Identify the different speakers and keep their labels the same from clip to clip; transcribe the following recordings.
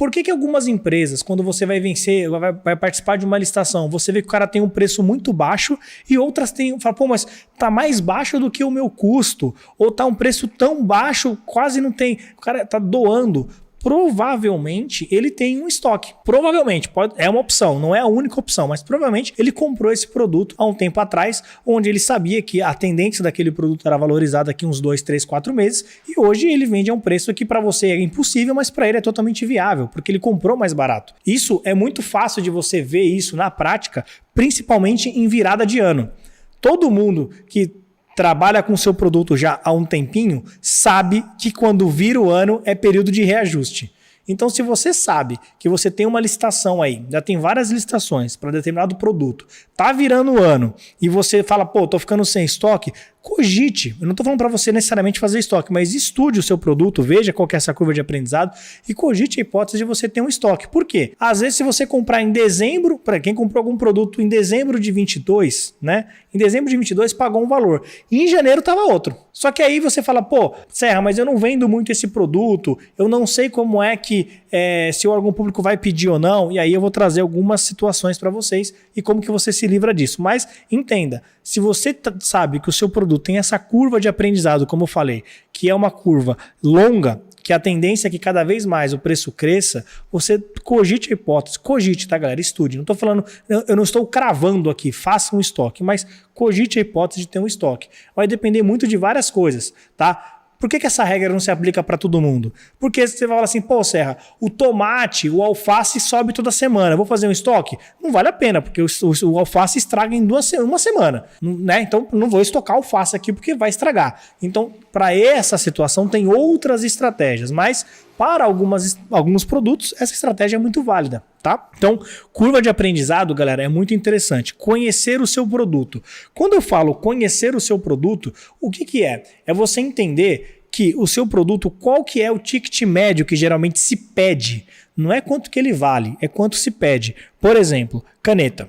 Speaker 1: Por que algumas empresas, quando você vai vencer, vai participar de uma licitação, você vê que o cara tem um preço muito baixo e outras fala, pô, mas tá mais baixo do que o meu custo, ou tá um preço tão baixo, quase não tem, o cara tá doando. Provavelmente ele tem um estoque. Provavelmente, é uma opção, não é a única opção, mas provavelmente ele comprou esse produto há um tempo atrás, onde ele sabia que a tendência daquele produto era valorizada daqui uns 2, 3, 4 meses, e hoje ele vende a um preço que para você é impossível, mas para ele é totalmente viável, porque ele comprou mais barato. Isso é muito fácil de você ver isso na prática, principalmente em virada de ano. Todo mundo que trabalha com o seu produto já há um tempinho, sabe que quando vira o ano é período de reajuste. Então, se você sabe que você tem uma licitação aí, já tem várias licitações para determinado produto, tá virando o ano e você fala, pô, tô ficando sem estoque, cogite. Eu não tô falando para você necessariamente fazer estoque, mas estude o seu produto, veja qual que é essa curva de aprendizado e cogite a hipótese de você ter um estoque. Por quê? Às vezes, se você comprar em dezembro, para quem comprou algum produto em dezembro de 22, né? Em dezembro de 22 pagou um valor. E em janeiro tava outro. Só que aí você fala, pô, Serra, mas eu não vendo muito esse produto, eu não sei como é que se o órgão público vai pedir ou não, e aí eu vou trazer algumas situações para vocês e como que você se livra disso. Mas entenda, se você sabe que o seu produto tem essa curva de aprendizado, como eu falei, que é uma curva longa, que a tendência é que cada vez mais o preço cresça, você cogite a hipótese, cogite, tá, galera? Estude. Não estou falando, eu não estou cravando aqui, faça um estoque, mas cogite a hipótese de ter um estoque. Vai depender muito de várias coisas, tá? Por que essa regra não se aplica para todo mundo? Porque você vai falar assim, pô, Serra, o tomate, o alface sobe toda semana, eu vou fazer um estoque? Não vale a pena, porque o alface estraga em uma semana, né? Então, não vou estocar alface aqui porque vai estragar. Então, para essa situação, tem outras estratégias, mas para alguns produtos, essa estratégia é muito válida, tá? Então, curva de aprendizado, galera, é muito interessante. Conhecer o seu produto. Quando eu falo conhecer o seu produto, o que é? É você entender que o seu produto, qual que é o ticket médio que geralmente se pede. Não é quanto que ele vale, é quanto se pede. Por exemplo, caneta.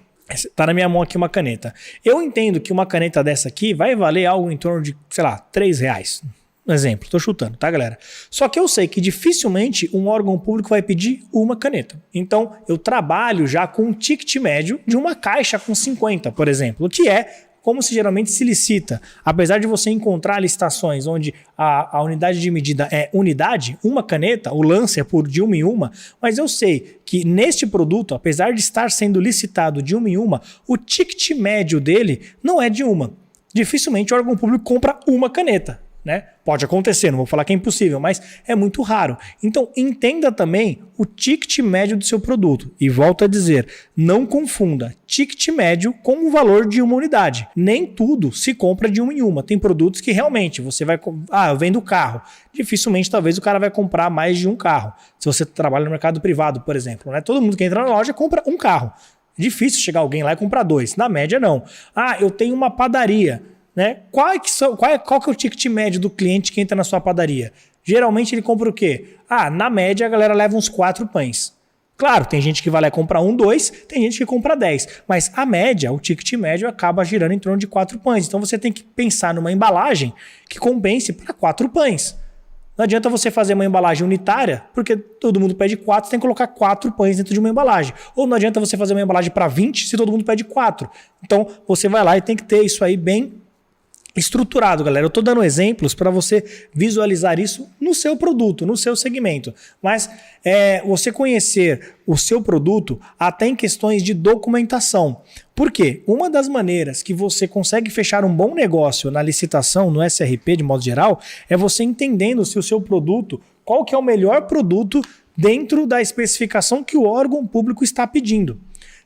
Speaker 1: Tá na minha mão aqui uma caneta. Eu entendo que uma caneta dessa aqui vai valer algo em torno de, sei lá, R$3. Um exemplo, tô chutando, tá, galera? Só que eu sei que dificilmente um órgão público vai pedir uma caneta. Então, eu trabalho já com um ticket médio de uma caixa com 50, por exemplo, que é como se geralmente se licita. Apesar de você encontrar licitações onde a unidade de medida é unidade, uma caneta, o lance é por de uma em uma, mas eu sei que neste produto, apesar de estar sendo licitado de uma em uma, o ticket médio dele não é de uma. Dificilmente o órgão público compra uma caneta. Né? Pode acontecer, não vou falar que é impossível, mas é muito raro. Então, entenda também o ticket médio do seu produto. E volto a dizer, não confunda ticket médio com o valor de uma unidade. Nem tudo se compra de uma em uma. Tem produtos que realmente você vai... eu vendo carro. Dificilmente, talvez, o cara vai comprar mais de um carro. Se você trabalha no mercado privado, por exemplo. Né? Todo mundo que entra na loja compra um carro. É difícil chegar alguém lá e comprar dois. Na média, não. Eu tenho uma padaria. Né? Qual que é o ticket médio do cliente que entra na sua padaria? Geralmente ele compra o quê? Na média a galera leva uns 4 pães. Claro, tem gente que vai lá e compra 1, 2, tem gente que compra 10. Mas a média, o ticket médio acaba girando em torno de 4 pães. Então você tem que pensar numa embalagem que compense para 4 pães. Não adianta você fazer uma embalagem unitária, porque todo mundo pede 4, você tem que colocar 4 pães dentro de uma embalagem. Ou não adianta você fazer uma embalagem para 20 se todo mundo pede 4. Então você vai lá e tem que ter isso aí bem estruturado, galera. Eu estou dando exemplos para você visualizar isso no seu produto, no seu segmento. Mas você conhecer o seu produto até em questões de documentação. Por quê? Uma das maneiras que você consegue fechar um bom negócio na licitação, no SRP de modo geral, é você entendendo se o seu produto, qual que é o melhor produto dentro da especificação que o órgão público está pedindo.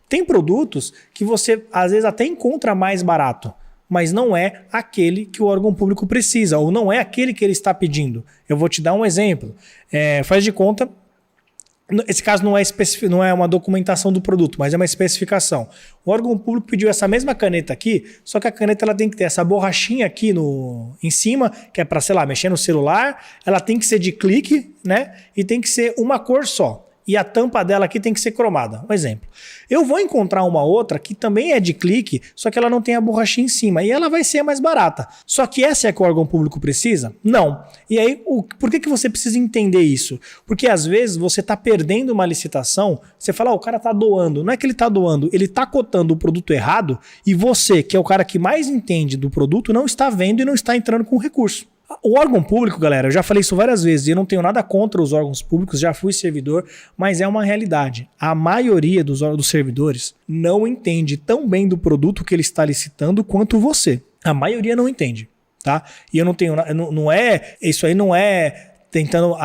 Speaker 1: Tem produtos que você às vezes até encontra mais barato, mas não é aquele que o órgão público precisa, ou não é aquele que ele está pedindo. Eu vou te dar um exemplo. Faz de conta, esse caso não é uma documentação do produto, mas é uma especificação. O órgão público pediu essa mesma caneta aqui, só que a caneta ela tem que ter essa borrachinha aqui em cima, que é para, sei lá, mexer no celular, ela tem que ser de clique, né? E tem que ser uma cor só. e a tampa dela aqui tem que ser cromada. Um exemplo. Eu vou encontrar uma outra que também é de clique, só que ela não tem a borrachinha em cima e ela vai ser mais barata. Só que essa é a que o órgão público precisa? Não. E aí, por que você precisa entender isso? Porque às vezes você está perdendo uma licitação, você fala, o cara está doando. Não é que ele está doando, ele está cotando o produto errado e você, que é o cara que mais entende do produto, não está vendo e não está entrando com recurso. O órgão público, galera, eu já falei isso várias vezes e eu não tenho nada contra os órgãos públicos, já fui servidor, mas é uma realidade. A maioria dos servidores não entende tão bem do produto que ele está licitando quanto você. A maioria não entende, tá? E eu não tenho, não é, isso aí não é tentando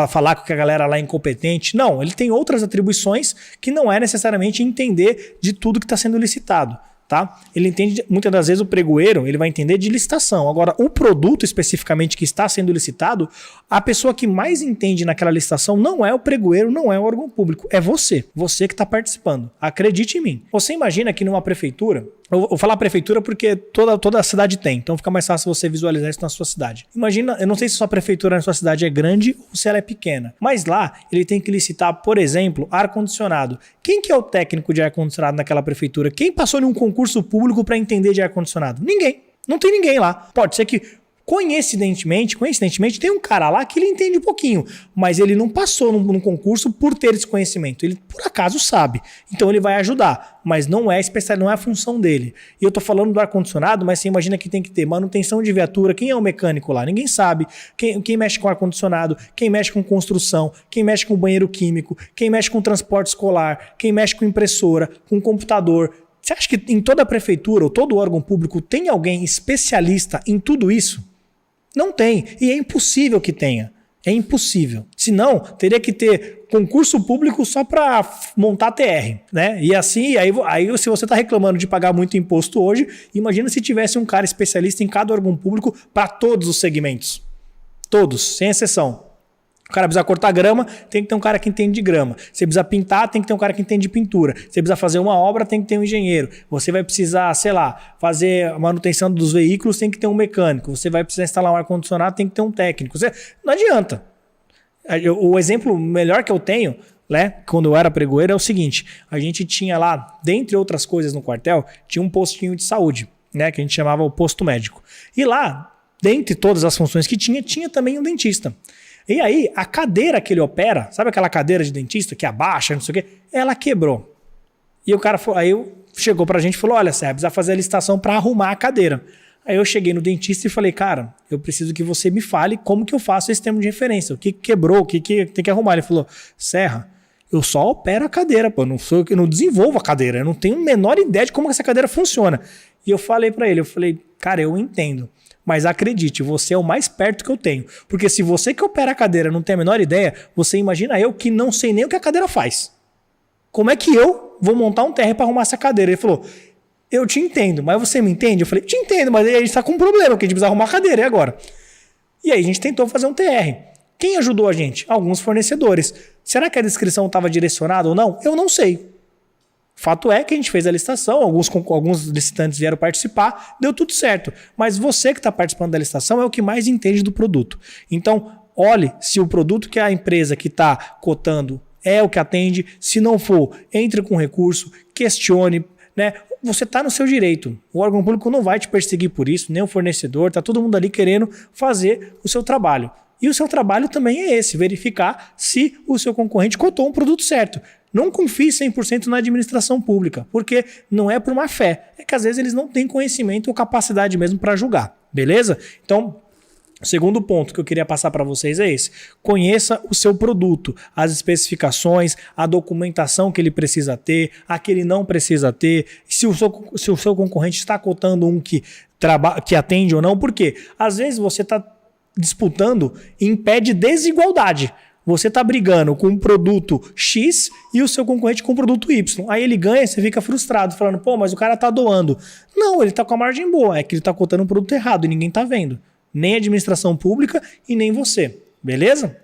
Speaker 1: falar com a galera lá incompetente. Não, ele tem outras atribuições que não é necessariamente entender de tudo que está sendo licitado. Tá? Ele entende, muitas das vezes o pregoeiro ele vai entender de licitação. Agora, o produto especificamente que está sendo licitado, a pessoa que mais entende naquela licitação não é o pregoeiro, não é o órgão público, é você que está participando. Acredite em mim. Você imagina que numa prefeitura, eu vou falar prefeitura porque toda a cidade tem, então fica mais fácil você visualizar isso na sua cidade. Imagina, eu não sei se sua prefeitura na sua cidade é grande ou se ela é pequena, mas lá ele tem que licitar, por exemplo, ar-condicionado. Quem que é o técnico de ar-condicionado naquela prefeitura? Quem passou em um concurso público para entender de ar-condicionado? Ninguém. Não tem ninguém lá. Pode ser que coincidentemente, tem um cara lá que ele entende um pouquinho, mas ele não passou num concurso por ter esse conhecimento. Ele, por acaso, sabe. Então, ele vai ajudar, mas não é especial, não é a função dele. E eu tô falando do ar-condicionado, mas você imagina que tem que ter manutenção de viatura. Quem é o mecânico lá? Ninguém sabe. Quem mexe com ar-condicionado, quem mexe com construção, quem mexe com banheiro químico, quem mexe com transporte escolar, quem mexe com impressora, com computador. Você acha que em toda a prefeitura ou todo órgão público tem alguém especialista em tudo isso? Não tem. E é impossível que tenha. É impossível. Senão, teria que ter concurso público só para montar TR, né? E assim, aí se você está reclamando de pagar muito imposto hoje, imagina se tivesse um cara especialista em cada órgão público para todos os segmentos. Todos, sem exceção. O cara precisa cortar grama, tem que ter um cara que entende de grama. Você precisa pintar, tem que ter um cara que entende de pintura. Você precisa fazer uma obra, tem que ter um engenheiro. Você vai precisar, sei lá, fazer a manutenção dos veículos, tem que ter um mecânico. Você vai precisar instalar um ar-condicionado, tem que ter um técnico. Não adianta. O exemplo melhor que eu tenho, né, quando eu era pregoeiro, é o seguinte. A gente tinha lá, dentre outras coisas no quartel, tinha um postinho de saúde, né, que a gente chamava o posto médico. E lá, dentre todas as funções que tinha também um dentista. E aí, a cadeira que ele opera, sabe aquela cadeira de dentista que abaixa, não sei o quê? Ela quebrou. E o cara chegou pra gente e falou, olha, você precisa fazer a licitação para arrumar a cadeira. Aí eu cheguei no dentista e falei, cara, eu preciso que você me fale como que eu faço esse termo de referência. O que quebrou, o que tem que arrumar. Ele falou, Serra, eu só opero a cadeira, pô, eu não desenvolvo a cadeira, eu não tenho a menor ideia de como essa cadeira funciona. E eu falei pra ele, cara, eu entendo. Mas acredite, você é o mais perto que eu tenho. Porque se você que opera a cadeira não tem a menor ideia, você imagina eu que não sei nem o que a cadeira faz. Como é que eu vou montar um TR para arrumar essa cadeira? Ele falou, eu te entendo, mas você me entende? Eu falei, te entendo, mas a gente está com um problema, que a gente precisa arrumar a cadeira, e agora? E aí a gente tentou fazer um TR. Quem ajudou a gente? Alguns fornecedores. Será que a descrição estava direcionada ou não? Eu não sei. Fato é que a gente fez a licitação, alguns licitantes vieram participar, deu tudo certo. Mas você que está participando da licitação é o que mais entende do produto. Então, olhe se o produto que a empresa que está cotando é o que atende. Se não for, entre com recurso, questione, né? Você está no seu direito. O órgão público não vai te perseguir por isso, nem o fornecedor, está todo mundo ali querendo fazer o seu trabalho. E o seu trabalho também é esse, verificar se o seu concorrente cotou um produto certo. Não confie 100% na administração pública, porque não é por má fé. É que às vezes eles não têm conhecimento ou capacidade mesmo para julgar, beleza? Então, o segundo ponto que eu queria passar para vocês é esse. Conheça o seu produto, as especificações, a documentação que ele precisa ter, a que ele não precisa ter, se o seu concorrente está cotando um que atende ou não, porque às vezes você está disputando em pé de desigualdade. Você está brigando com um produto X e o seu concorrente com um produto Y. Aí ele ganha e você fica frustrado, falando, pô, mas o cara está doando. Não, ele está com a margem boa, é que ele está cotando um produto errado e ninguém está vendo. Nem a administração pública e nem você. Beleza?